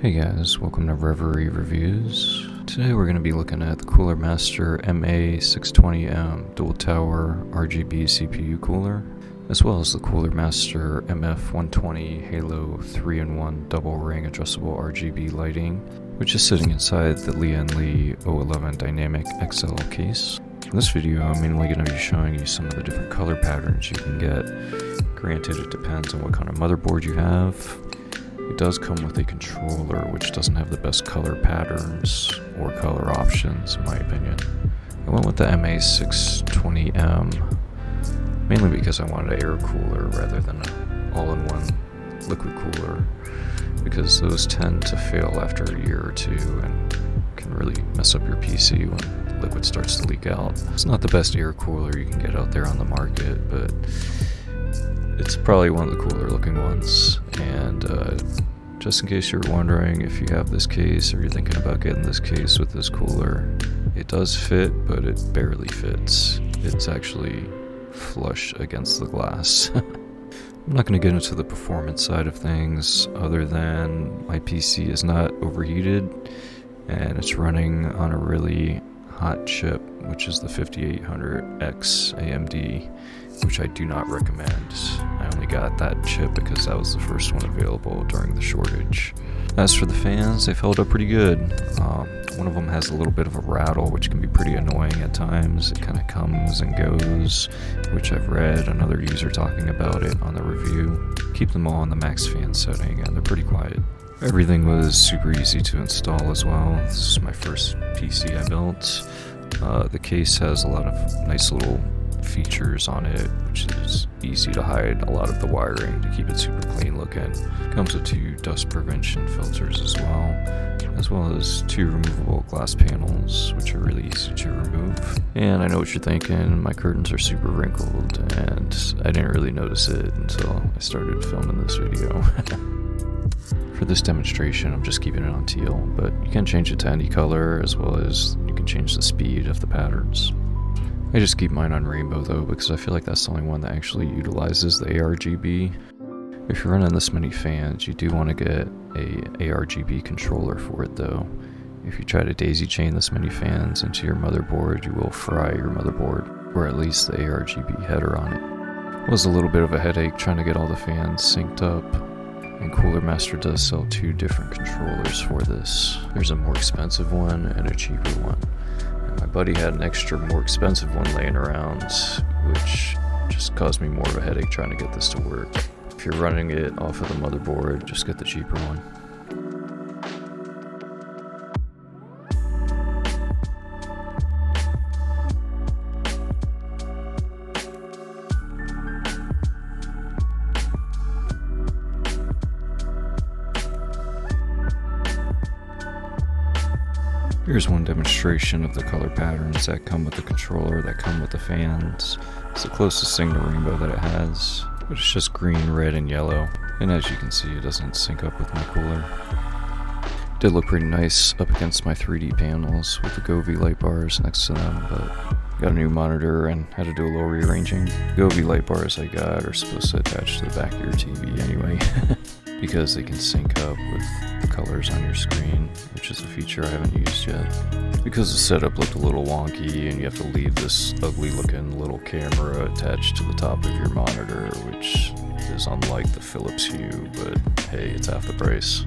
Hey guys, welcome to Reverie Reviews. Today we're going to be looking at the CoolerMaster MA620M dual tower RGB CPU cooler, as well as the CoolerMaster MF120 Halo 3-in-1 double ring adjustable RGB lighting, which is sitting inside the Lian O11 Dynamic XL case. In this video I'm mainly going to be showing you some of the different color patterns you can get. Granted, it depends on what kind of motherboard you have. It does come with a controller which doesn't have the best color patterns or color options in my opinion. I went with the MA620M mainly because I wanted an air cooler rather than an all-in-one liquid cooler, because those tend to fail after a year or two and can really mess up your PC when liquid starts to leak out. It's not the best air cooler you can get out there on the market, but it's probably one of the cooler looking ones. And just in case you're wondering if you have this case or you're thinking about getting this case with this cooler, it does fit, but it barely fits. It's actually flush against the glass. I'm not going to get into the performance side of things other than my PC is not overheated and it's running on a really hot chip, which is the 5800X AMD, which I do not recommend. I only got that chip because that was the first one available during the shortage. As for the fans, they've held up pretty good. One of them has a little bit of a rattle, which can be pretty annoying at times. It kind of comes and goes, which I've read another user talking about it on the review. Keep them all in the max fan setting and they're pretty quiet. Everything was super easy to install as well. This is my first PC I built. The case has a lot of nice little features on it, which is easy to hide a lot of the wiring to keep it super clean looking. Comes with 2 dust prevention filters as well as 2 removable glass panels, which are really easy to remove. And I know what you're thinking, my curtains are super wrinkled, and I didn't really notice it until I started filming this video. For this demonstration, I'm just keeping it on teal, but you can change it to any color, as well as you can change the speed of the patterns. I just keep mine on rainbow though, because I feel like that's the only one that actually utilizes the ARGB. If you're running this many fans, you do want to get a ARGB controller for it though. If you try to daisy chain this many fans into your motherboard, you will fry your motherboard, or at least the ARGB header on it. It was a little bit of a headache trying to get all the fans synced up, and CoolerMaster does sell 2 different controllers for this. There's a more expensive one and a cheaper one. My buddy had an extra more expensive one laying around, which just caused me more of a headache trying to get this to work. If you're running it off of the motherboard, just get the cheaper one. Here's one demonstration of the color patterns that come with the controller, that come with the fans. It's the closest thing to rainbow that it has, but it's just green, red, and yellow. And as you can see, it doesn't sync up with my cooler. It did look pretty nice up against my 3D panels with the Govee light bars next to them, but got a new monitor and had to do a little rearranging. The Govee light bars I got are supposed to attach to the back of your TV anyway, because they can sync up with the colors on your screen, which is a feature I haven't used yet. Because the setup looked a little wonky and you have to leave this ugly looking little camera attached to the top of your monitor, which is unlike the Philips Hue, but hey, it's half the price.